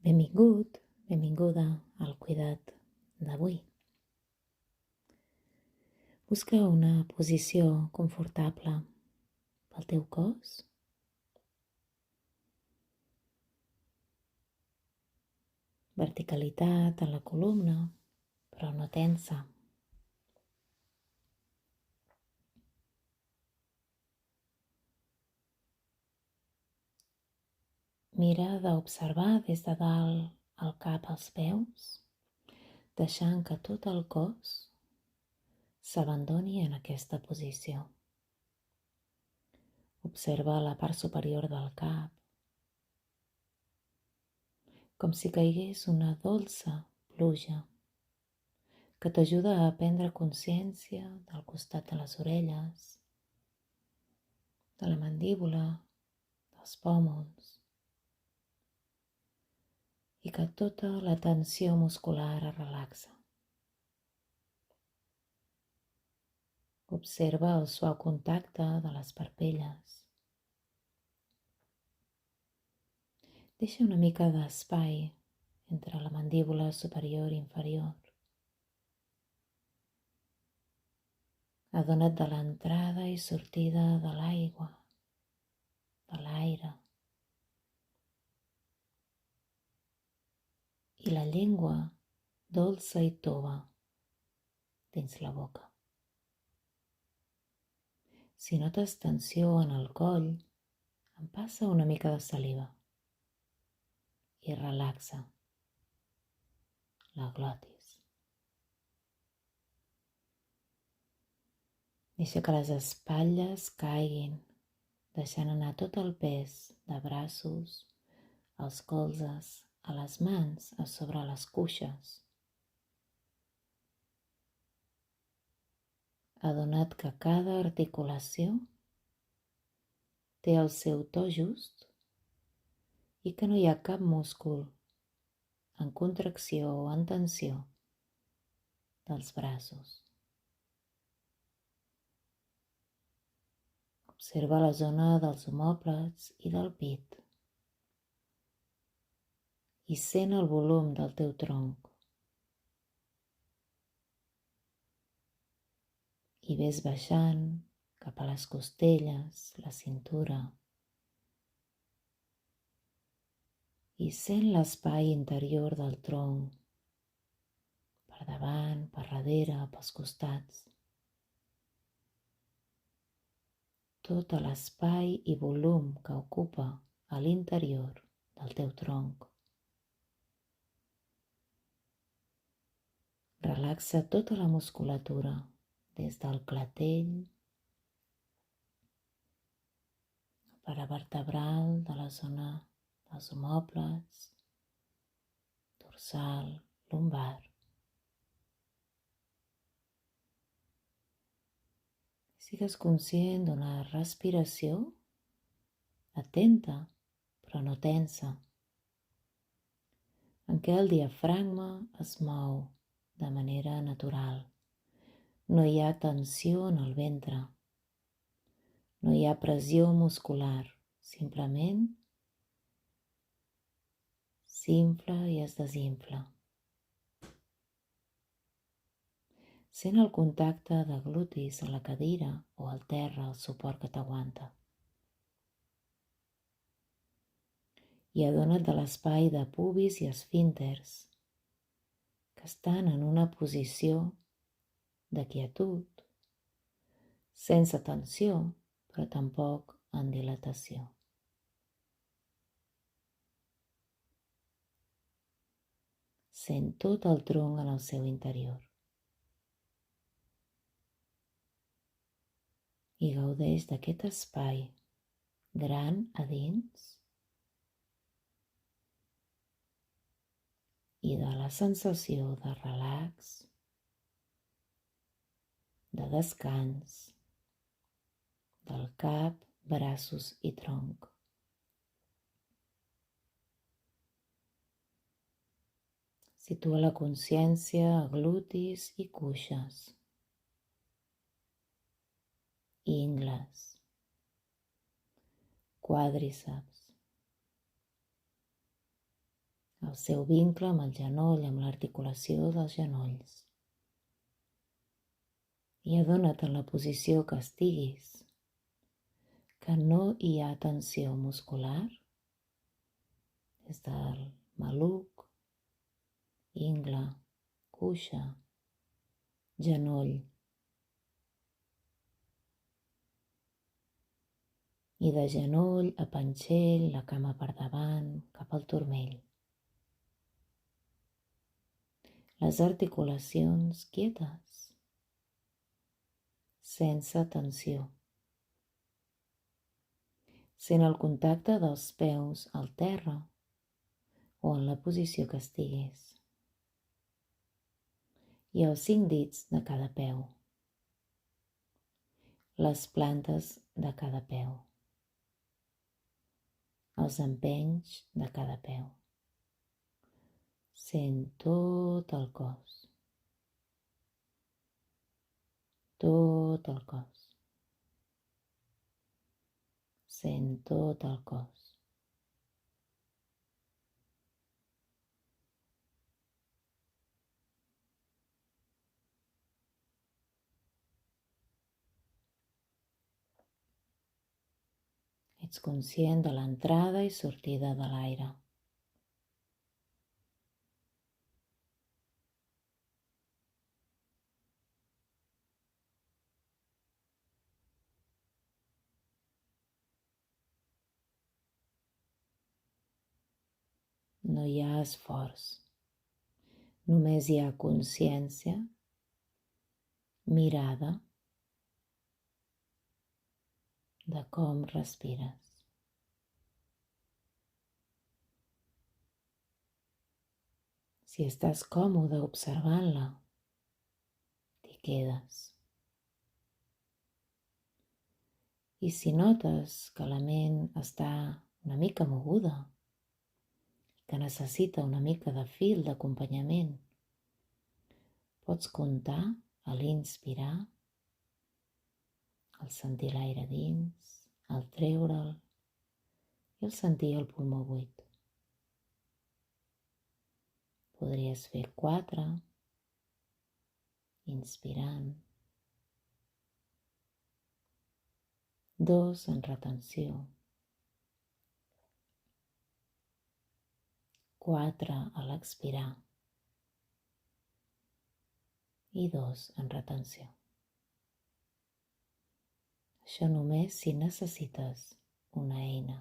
Benvingut, benvinguda al cuidat d'avui. Busca una posició confortable pel teu cos. Verticalitat a la columna, però no tensa. Mira d'observar des de dalt el cap als peus, deixant que tot el cos s'abandoni en aquesta posició. Observa la part superior del cap, com si caigués una dolça pluja que t'ajuda a prendre consciència del costat de les orelles, de la mandíbula, dels pòmuls, i que tota la tensió muscular es relaxa. Observa el suau contacte de les parpelles. Deixa una mica d'espai entre la mandíbula superior i inferior. Adona't de l'entrada i sortida de l'aigua, de l'aire, i la llengua dolça i tova dins la boca. Si notes tensió en el coll, empassa una mica de saliva i relaxa la glotis. Deixa que les espatlles caiguin, deixant anar tot el pes de braços, els colzes, a les mans, a sobre les cuixes. Adona't que cada articulació té el seu to just i que no hi ha cap múscul en contracció o en tensió dels braços. Observa la zona dels omòplats i del pit i sent el volum del teu tronc. I ves baixant cap a les costelles, la cintura, i sent l'espai interior del tronc, per davant, per darrere, pels costats. Tot l'espai i volum que ocupa a l'interior del teu tronc. Relaxa tota la musculatura, des del clatell, paravertebral de la zona dels omòplats, dorsal, lumbar. Sigues conscient d'una respiració atenta, però no tensa, en què el diafragma es mou de manera natural. No hi ha tensió en el ventre, no hi ha pressió muscular, simplement s'infla i es desinfla. Sent el contacte de glutis a la cadira o al terra, el suport que t'aguanta. I adona't de l'espai de pubis i esfínters que estan en una posició de quietud, sense tensió, però tampoc en dilatació. Sent tot el tronc en el seu interior. I gaudeix d'aquest espai gran a dins i de la sensació de relax, de descans, del cap, braços i tronc. Situa la consciència a glutis i cuixes, ingles, quàdriceps, el seu vincle amb el genoll, amb l'articulació dels genolls. I adona't en la posició que estiguis, que no hi ha tensió muscular des del maluc, ingle, cuixa, genoll. I de genoll a panxell, la cama per davant, cap al turmell. Les articulacions quietes, sense tensió. Sent el contacte dels peus al terra o en la posició que estiguis. I els 5 dits de cada peu. Les plantes de cada peu. Els empenys de cada peu. Sent tot el cos. Tot el cos. Sent tot el cos. Ets conscient de l'entrada i sortida de l'aire. No hi ha esforç, només hi ha consciència, mirada de com respires. Si estàs còmode observant-la, t'hi quedes. I si notes que la ment està una mica moguda, que necessita una mica de fil d'acompanyament, pots comptar a l'inspirar, al sentir l'aire dins, al treure'l i al sentir el pulmó buit. Podries fer 4, inspirant, 2 en retenció, 4 a l'expirar i 2 en retenció. Això només si necessites una eina.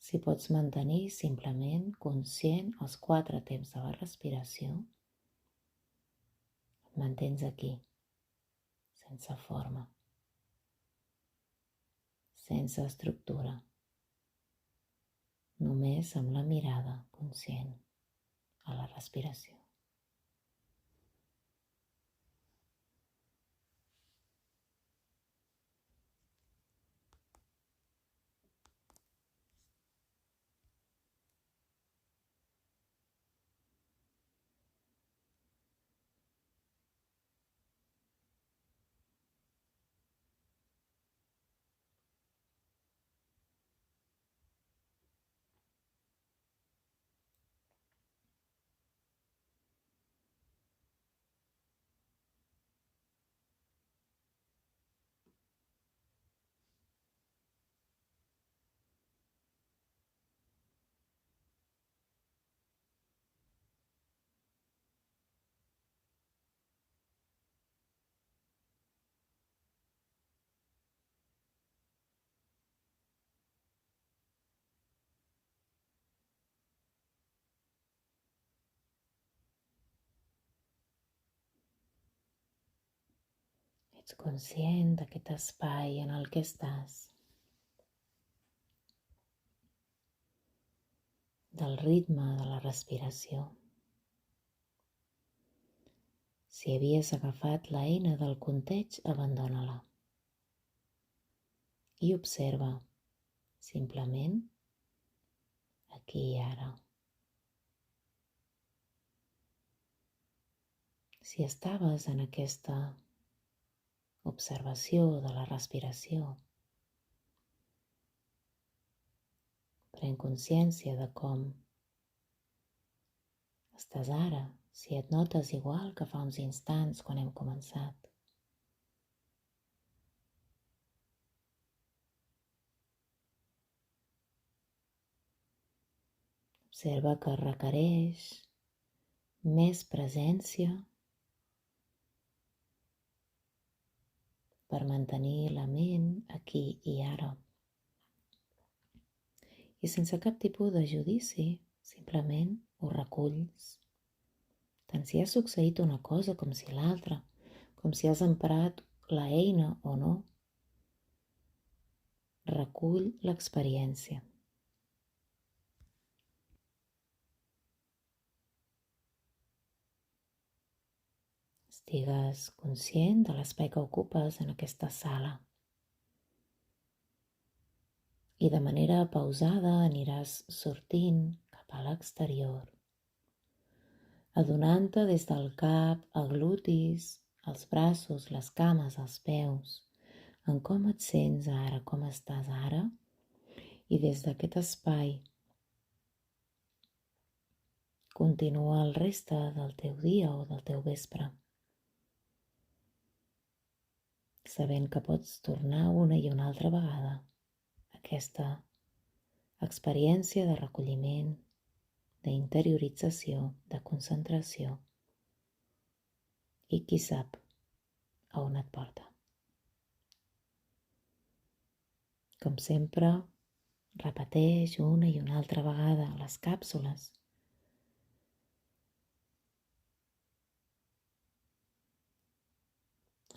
Si pots mantenir simplement conscient els 4 temps de la respiració, et mantens aquí, sense forma, sense estructura, només amb la mirada conscient a la respiració. Ets conscient d'aquest espai en el que estàs, del ritme de la respiració. Si havies agafat l'eina del compteig, abandona-la. I observa, simplement, aquí i ara. Si estaves en aquesta observació de la respiració, pren consciència de com estàs ara, si et notes igual que fa uns instants quan hem començat. Observa que requereix més presència per mantenir la ment aquí i ara. I sense cap tipus de judici, simplement ho reculls. Tant si ha succeït una cosa com si l'altra, com si has emprat la eina o no. Recull l'experiència. Estigues conscient de l'espai que ocupes en aquesta sala. I de manera pausada aniràs sortint cap a l'exterior, adonant-te des del cap a glutis, els braços, les cames, els peus, en com et sents ara, com estàs ara, i des d'aquest espai continua el reste del teu dia o del teu vespre, sabent que pots tornar una i una altra vegada a aquesta experiència de recolliment, d'interiorització, de concentració, i qui sap a on et porta. Com sempre, repeteix una i una altra vegada les càpsules.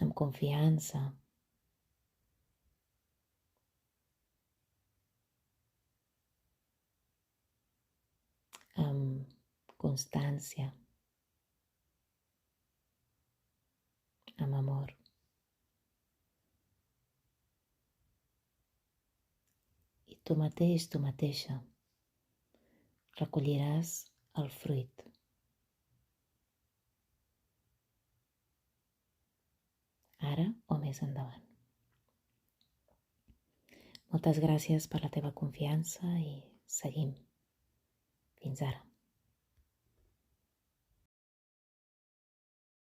Amb confiança. Amb constància. Amb amor. I tu mateix, tu mateixa, recolliràs el fruit. Ara o més endavant. Moltes gràcies per la teva confiança i seguim. Fins ara.